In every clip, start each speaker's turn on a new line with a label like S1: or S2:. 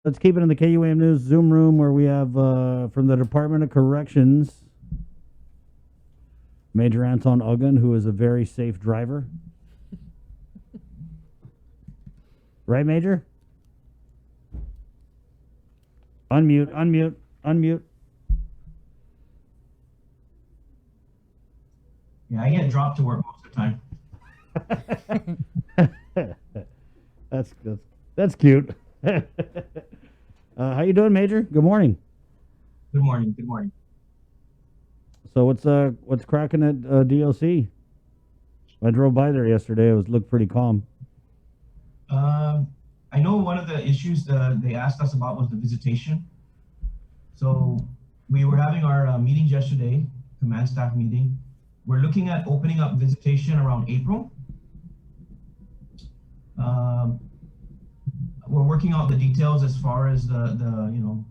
S1: Let's keep it in the KUAM News Zoom room where we have from the Department of Corrections, Major Antone Aguon, who is a very safe driver. Right, Major? Unmute, unmute, unmute.
S2: Yeah, I get dropped to work most of the
S1: time. that's cute. How you doing, Major? Good morning.
S2: Good morning. Good morning.
S1: So what's cracking at DOC? I drove by there yesterday. It looked pretty calm.
S2: I know one of the issues they asked us about was the visitation. So we were having our meetings yesterday, command staff meeting. We're looking at opening up visitation around April. We're working out the details as far as the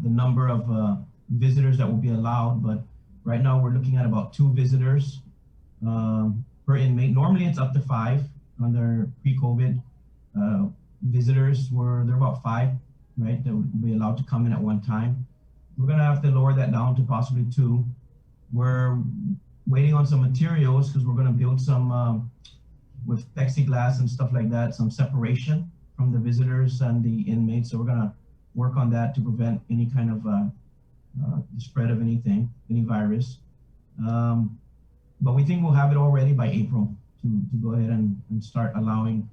S2: number of visitors that will be allowed, but right now we're looking at about 2 visitors per inmate. Normally it's up to 5 under pre-COVID. Visitors they're about 5, right? That would be allowed to come in at one time. We're gonna have to lower that down to possibly 2. We're waiting on some materials because we're gonna build some with plexiglass and stuff like that, some separation from the visitors and the inmates. So we're gonna work on that to prevent any kind of the spread of any virus. But we think we'll have it all ready by April to go ahead and start allowing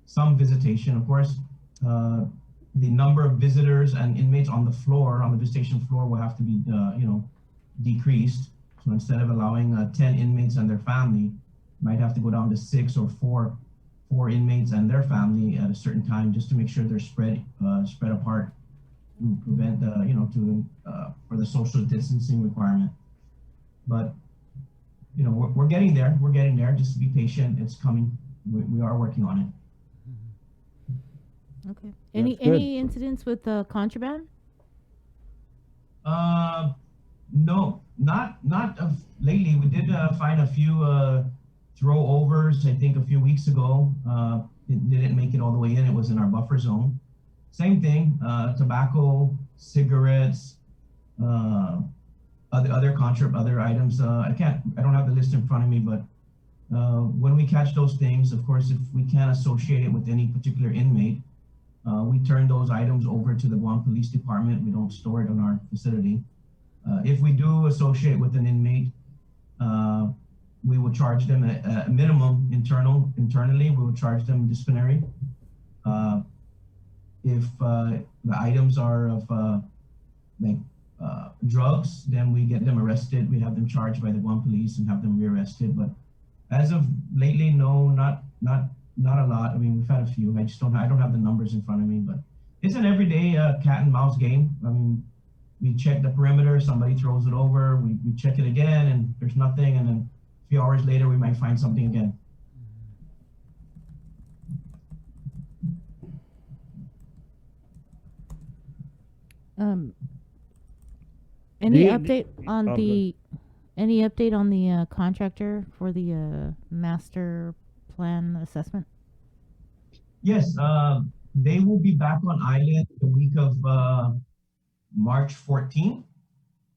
S2: some visitation. Of course, the number of visitors and inmates on the floor, on the visitation floor, will have to be decreased. So instead of allowing 10 inmates and their family, might have to go down to 6 or 4 inmates and their family at a certain time, just to make sure they're spread apart to prevent for the social distancing requirement. But we're getting there. We're getting there. Just be patient. It's coming. We are working on it.
S3: Okay. Any incidents with contraband?
S2: No, not of lately. We did find a few throwovers. I think a few weeks ago. It didn't make it all the way in. It was in our buffer zone. Same thing. Tobacco, cigarettes, other items. I don't have the list in front of me, but when we catch those things, of course, if we can't associate it with any particular inmate, we turn those items over to the Guam Police Department. We don't store it in our facility. If we do associate with an inmate, we will charge them a minimum internally. We will charge them disciplinary. If the items are of drugs, then we get them arrested. We have them charged by the Guam Police and have them rearrested. But as of lately, no, not a lot. I mean, we've had a few. I don't have the numbers in front of me, but it's an everyday cat and mouse game. I mean, we check the perimeter, somebody throws it over, we check it again, and there's nothing, and then a few hours later, we might find something again.
S3: Any update on the contractor for the master plan assessment?
S2: Yes, they will be back on island the week of March 14th.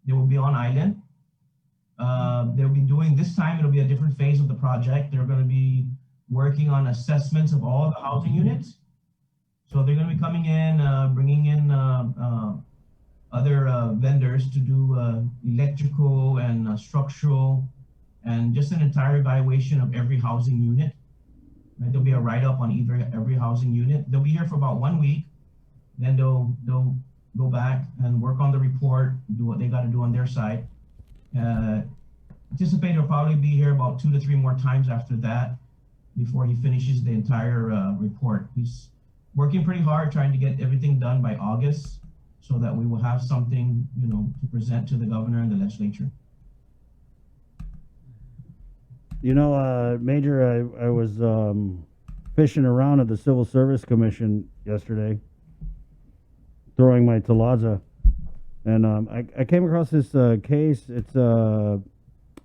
S2: They will be on island. They'll be doing, this time it'll be a different phase of the project. They're going to be working on assessments of all the housing units. So they're going to be coming in, bringing in other vendors to do electrical and structural and just an entire evaluation of every housing unit. Right? There'll be a write-up on every housing unit. They'll be here for about 1 week. Then they'll go back and work on the report, do what they got to do on their side. Anticipate he'll probably be here about 2 to 3 more times after that before he finishes the entire report. He's working pretty hard trying to get everything done by August so that we will have something, to present to the governor and the legislature.
S1: Major, I was fishing around at the Civil Service Commission yesterday, throwing my Talaza, and I came across this case. It's an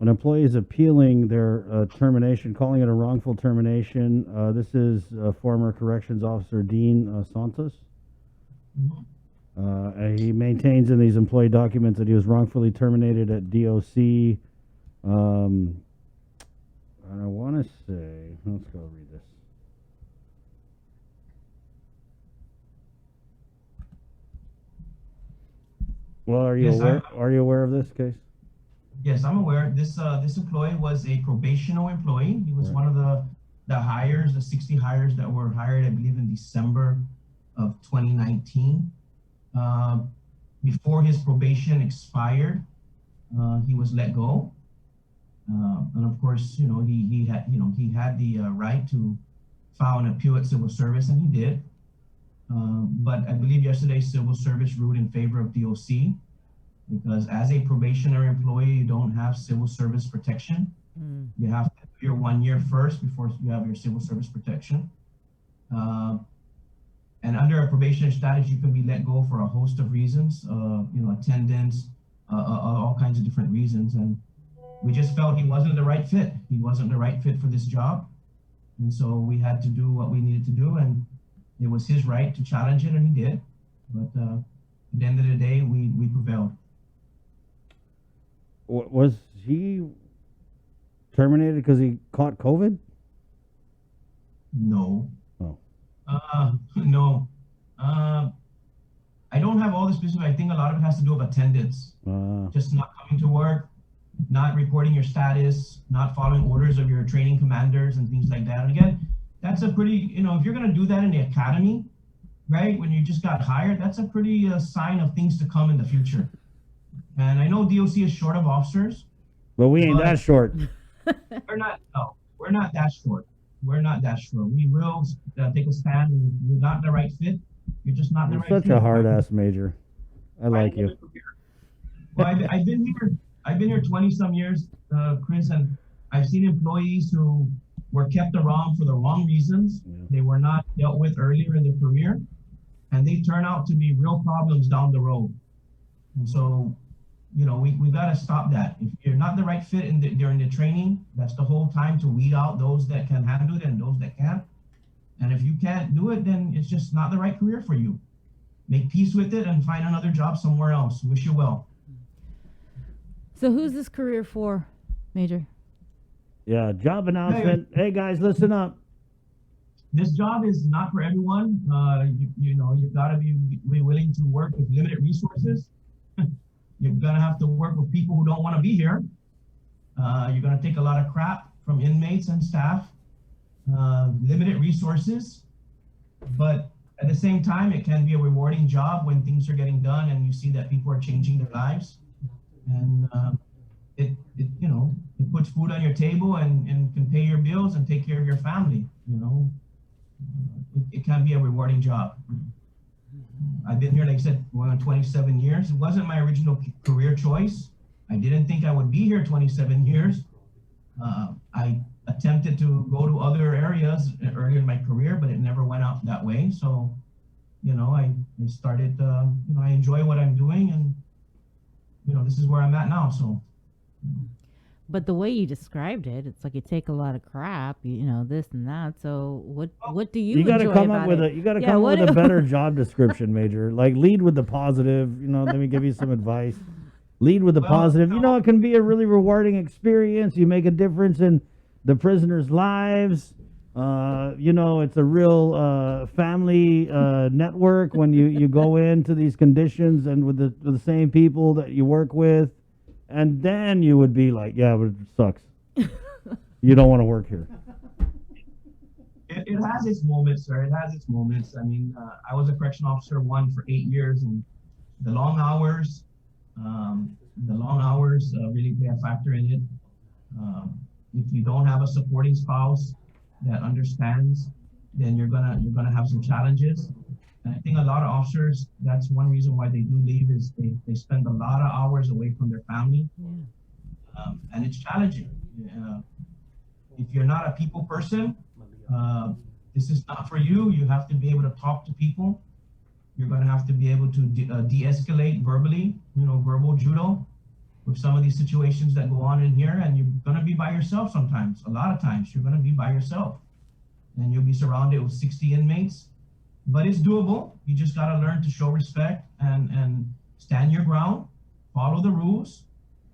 S1: employee is appealing their termination, calling it a wrongful termination. This is former corrections officer Dean Santos.
S2: Mhm.
S1: He maintains in these employee documents that he was wrongfully terminated at DOC. Um, and I want to say, let's go read this. Well, are you
S2: Yes,
S1: aware? Are you aware of this case?
S2: yes, I'm aware. This employee was a probational employee. He was
S1: Right.
S2: one of the hires, the 60 hires that were hired, I believe, in December of 2019. Uh, Before his probation expired, he was let go. And of course, he had the right to file an appeal at civil service, and he did. But I believe yesterday civil service ruled in favor of DOC because as a probationary employee, you don't have civil service protection.
S3: Mm.
S2: You have to do your 1 year first before you have your civil service protection. Uh, and under a probationary status, you can be let go for a host of reasons, attendance, all kinds of different reasons. And we just felt he wasn't the right fit. He wasn't the right fit for this job. And so we had to do what we needed to do. And it was his right to challenge it, and he did. But at the end of the day, we prevailed.
S1: Was he terminated because he caught COVID?
S2: No.
S1: Oh.
S2: No. I don't have all the specifics. I think a lot of it has to do with attendance. Just not coming to work, not reporting your status, not following orders of your training commanders and things like that. And again, that's a pretty, if you're going to do that in the academy, right, when you just got hired, that's a pretty sign of things to come in the future. And I know DOC is short of officers.
S1: But we ain't
S2: But-
S1: that short.
S2: We're not that short. We're not that short. We will take a stand. And you're not the right fit. You're just not the
S1: You're
S2: right
S1: such
S2: fit.
S1: a hard ass major. I like you.
S2: Well, I've been here. I've been here 20 some years, Chris, and I've seen employees who were kept around for the wrong reasons.
S1: Yeah.
S2: They were not dealt with earlier in their career, and they turn out to be real problems down the road. And so, we got to stop that. If you're not the right fit during the training, that's the whole time to weed out those that can handle it and those that can't. And if you can't do it, then it's just not the right career for you. Make peace with it and find another job somewhere else. Wish you well.
S3: So who's this career for, Major?
S1: Yeah, job announcement. Hey guys, listen up.
S2: This job is not for everyone. You've got to be willing to work with limited resources. You're gonna have to work with people who don't want to be here. You're gonna take a lot of crap from inmates and staff. Limited resources, but at the same time, it can be a rewarding job when things are getting done and you see that people are changing their lives. And it puts food on your table and can pay your bills and take care of your family. It can be a rewarding job. I've been here, like I said, going on 27 years. It wasn't my original career choice. I didn't think I would be here 27 years. I attempted to go to other areas earlier in my career, but it never went out that way. So, I started, I enjoy what I'm doing, and, this is where I'm at now. So.
S3: But the way you described it, it's like you take a lot of crap, this and that. So what do you
S1: You got to
S3: enjoy
S1: come
S3: about
S1: up with
S3: it?
S1: you got to
S3: Yeah,
S1: come up
S3: what
S1: with a
S3: do-
S1: better job description, Major. Like lead with the positive. Let me give you some advice. Lead with the
S2: Well,
S1: positive. It can be a really rewarding experience. You make a difference in the prisoners' lives. It's a real family network when you go into these conditions and with the same people that you work with, and then you would be like, yeah, but it sucks. You don't want to work here.
S2: It has its moments, sir. It has its moments. I mean, I was a correction officer for 8 years, and the long hours really play a factor in it. If you don't have a supporting spouse that understands, then you're gonna have some challenges. And I think a lot of officers, that's one reason why they do leave, is they spend a lot of hours away from their family, and it's challenging. If you're not a people person, this is not for you. You have to be able to talk to people. You're going to have to be able to de-escalate verbally, verbal judo with some of these situations that go on in here. And you're going to be by yourself sometimes. A lot of times you're going to be by yourself, and you'll be surrounded with 60 inmates. but it's doable. You just got to learn to show respect and stand your ground, follow the rules.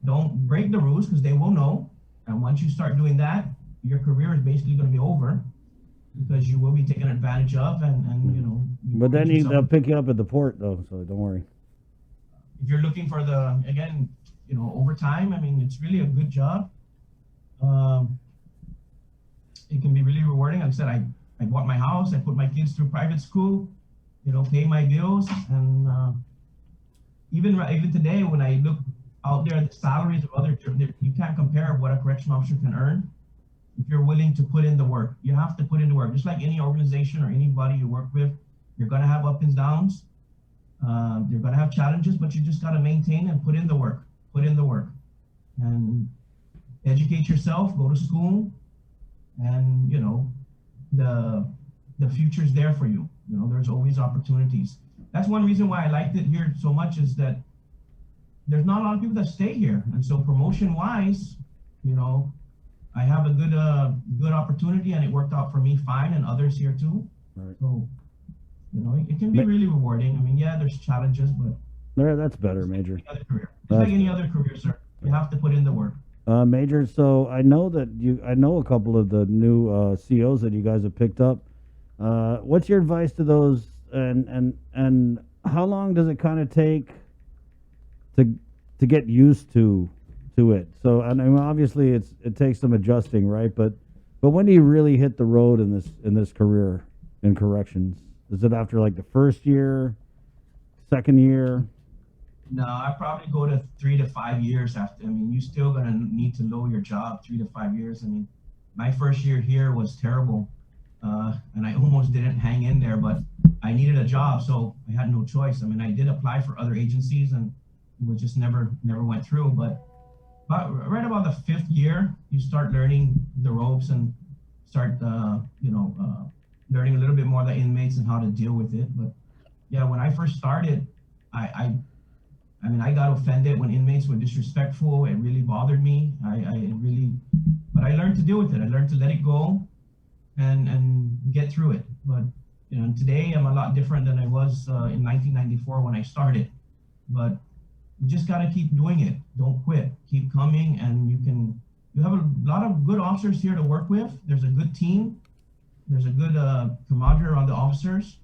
S2: Don't break the rules because they will know. And once you start doing that, your career is basically going to be over because you will be taken advantage of and you know.
S1: But then
S2: put
S1: they'll
S2: yourself-
S1: pick you up at the port though, so don't worry.
S2: if you're looking for the, again, you know, overtime, I mean, it's really a good job. It can be really rewarding. Like I said, I bought my house, I put my kids through private school, you know, pay my bills. And even today, when I look out there, the salaries of other, you can't compare what a correctional officer can earn if you're willing to put in the work. You have to put in the work. Just like any organization or anybody you work with, you're going to have ups and downs. You're going to have challenges, but you just got to maintain and put in the work. Put in the work. And educate yourself, go to school, and, you know, the future's there for you. You know, there's always opportunities. That's one reason why I liked it here so much, is that there's not a lot of people that stay here. And so promotion wise, you know, I have a good opportunity, and it worked out for me fine, and others here too.
S1: Right.
S2: So, you know, it can be really rewarding. I mean, yeah, there's challenges, but
S1: There, that's better, Major.
S2: any other career. It's like any other career, sir. You have to put in the work.
S1: Major, so I know I know a couple of the new COs that you guys have picked up. What's your advice to those, and how long does it kind of take to get used to it? So, and I mean, obviously it takes some adjusting, right? But when do you really hit the road in this career in corrections? Is it after like the first year, second year?
S2: No, I probably go to 3 to 5 years after. I mean, you're still gonna need to know your job 3 to 5 years. I mean, my first year here was terrible, and I almost didn't hang in there. But I needed a job, so I had no choice. I mean, I did apply for other agencies, and it was just never went through. But right about the 5th year, you start learning the ropes and start, learning a little bit more of the inmates and how to deal with it. But yeah, when I first started, I mean, I got offended when inmates were disrespectful. It really bothered me. But I learned to deal with it. I learned to let it go and get through it. But, you know, today I'm a lot different than I was in 1994 when I started. But you just got to keep doing it. Don't quit. Keep coming, and you have a lot of good officers here to work with. There's a good team. There's a good camaraderie around the officers.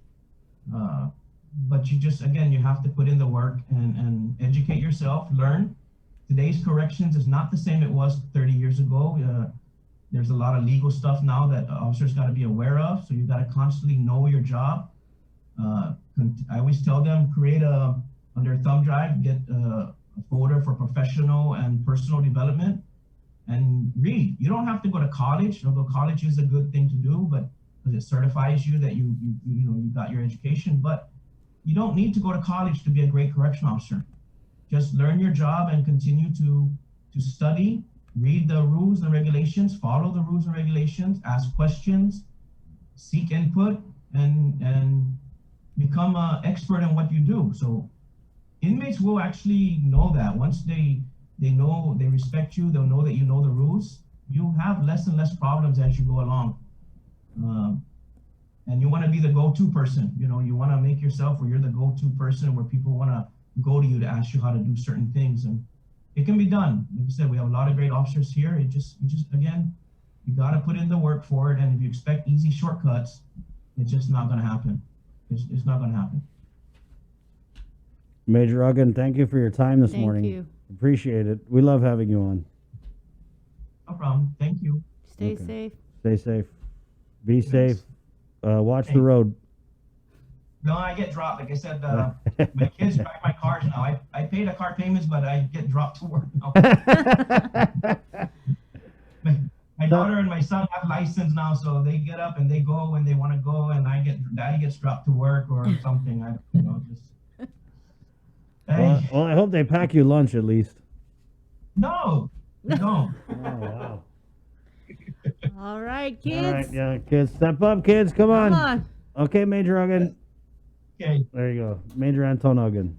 S2: But you just, again, you have to put in the work and educate yourself, learn. Today's corrections is not the same it was 30 years ago. There's a lot of legal stuff now that officers got to be aware of. So you got to constantly know your job. I always tell them, create on their thumb drive, get a folder for professional and personal development, and read. You don't have to go to college, although college is a good thing to do, but because it certifies you that you got your education. But you don't need to go to college to be a great correctional officer. Just learn your job and continue to study, read the rules and regulations, follow the rules and regulations, ask questions, seek input, and become an expert in what you do. So inmates will actually know that. Once they know, they respect you, they'll know that you know the rules. You have less and less problems as you go along. And you want to be the go-to person. You know, you want to make yourself where you're the go-to person, where people want to go to you to ask you how to do certain things. And it can be done. Like I said, we have a lot of great officers here. You just again, you got to put in the work for it. And if you expect easy shortcuts, it's just not going to happen. It's not going to happen.
S1: Major Aguon, thank you for your time this morning.
S3: Thank you.
S1: Appreciate it. We love having you on.
S2: No problem. Thank you.
S3: Stay
S1: Okay.
S3: safe.
S1: Stay safe. Be
S2: Thanks.
S1: safe. Watch the road.
S2: No, I get dropped. Like I said, my kids drive my cars now. I pay the car payments, but I get dropped to work now. My daughter and my son have license now, so they get up and they go when they want to go, and daddy gets dropped to work or something. Just. Hey,
S1: Well, I hope they pack you lunch at least.
S2: no, they don't.
S1: Oh, wow.
S3: All right, kids.
S1: All right, yeah, kids. Step up, kids. Come on.
S3: Come on.
S1: Okay, Major Aguon.
S2: Okay.
S1: There you go. Major Antone Aguon.